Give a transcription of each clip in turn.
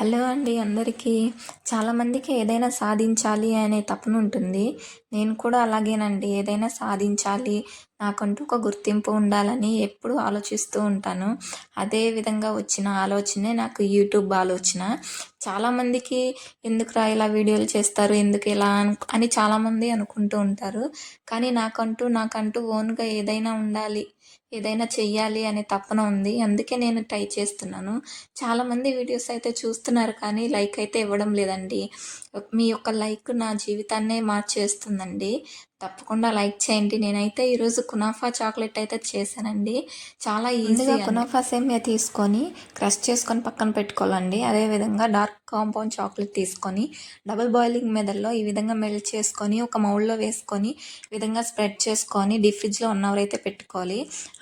Hello అండి అందరికీ. చాలామందికి ఏదైనా సాధించాలి అనే తపన ఉంటుంది. నేను కూడా అలాగేనండి. ఏదైనా సాధించాలి, నాకంటూ ఒక గుర్తింపు ఉండాలని ఎప్పుడూ ఆలోచిస్తూ ఉంటాను. అదే విధంగా వచ్చిన ఆలోచనే నాకు యూట్యూబ్ ఆలోచన. చాలామందికి ఎందుకురా ఇలా వీడియోలు చేస్తారు, ఎందుకు ఇలా అని చాలామంది అనుకుంటూ ఉంటారు. కానీ నాకంటూ ఓన్‌గా ఏదైనా ఉండాలి, ఏదైనా చెయ్యాలి అనే తపన ఉంది. అందుకే నేను ట్రై చేస్తున్నాను. చాలామంది వీడియోస్ అయితే చూస్తున్నారు కానీ లైక్ అయితే ఇవ్వడం లేదండి. మీ యొక్క లైక్ నా జీవితాన్నే మార్చేస్తుందండి. తప్పకుండా లైక్ చేయండి. నేనైతే ఈరోజు కునాఫా చాక్లెట్ అయితే చేశానండి. చాలా ఈజీగా కునాఫా సేమియా తీసుకొని క్రష్ చేసుకొని పక్కన పెట్టుకోవాలండి. అదేవిధంగా డార్క్ కాంపౌండ్ చాక్లెట్ తీసుకొని డబుల్ బాయిలింగ్ మెథడ్లో ఈ విధంగా మెల్ట్ చేసుకొని ఒక మౌల్డ్లో వేసుకొని ఈ విధంగా స్ప్రెడ్ చేసుకొని డీప్ ఫ్రిడ్జ్లో 1 అవర్ అయితే పెట్టుకోవాలి.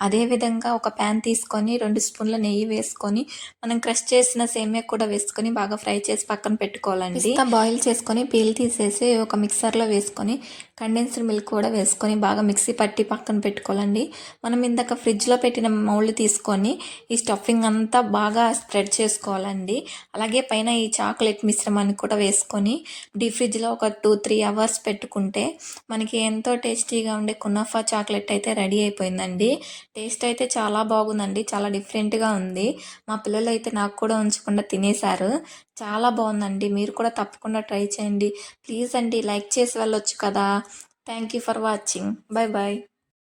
అదేవిధంగా ఒక ప్యాన్ తీసుకొని 2 స్పూన్ల నెయ్యి వేసుకొని మనం క్రష్ చేసిన సేమియా కూడా వేసుకొని బాగా ఫ్రై చేసి పక్కన పెట్టుకోవాలండి. పిస్తా బాయిల్ చేసుకొని పీల్ తీసేసి ఒక మిక్సర్లో వేసుకొని కండెన్స్డ్ మిల్క్ కూడా వేసుకొని బాగా మిక్సీ పట్టి పక్కన పెట్టుకోవాలండి. మనం ఇందాక ఫ్రిడ్జ్లో పెట్టిన మౌల్డ్ తీసుకొని ఈ స్టఫింగ్ అంతా బాగా స్ప్రెడ్ చేసుకోవాలండి. అలాగే పైన ఈ చాక్లెట్ మిశ్రమాన్ని కూడా వేసుకొని డీప్ ఫ్రిడ్జ్లో ఒక 2-3 అవర్స్ పెట్టుకుంటే మనకి ఎంతో టేస్టీగా ఉండే కునాఫా చాక్లెట్ అయితే రెడీ అయిపోయిందండి. టేస్ట్ అయితే చాలా బాగుందండి. చాలా డిఫరెంట్గా ఉంది. మా పిల్లలు అయితే నాకు కూడా ఉంచకుండా తినేశారు. చాలా బాగుందండి. మీరు కూడా తప్పకుండా ట్రై చేయండి. ప్లీజ్ అండి లైక్ చేసి వెళ్ళొచ్చు కదా. Thank you for watching. Bye bye.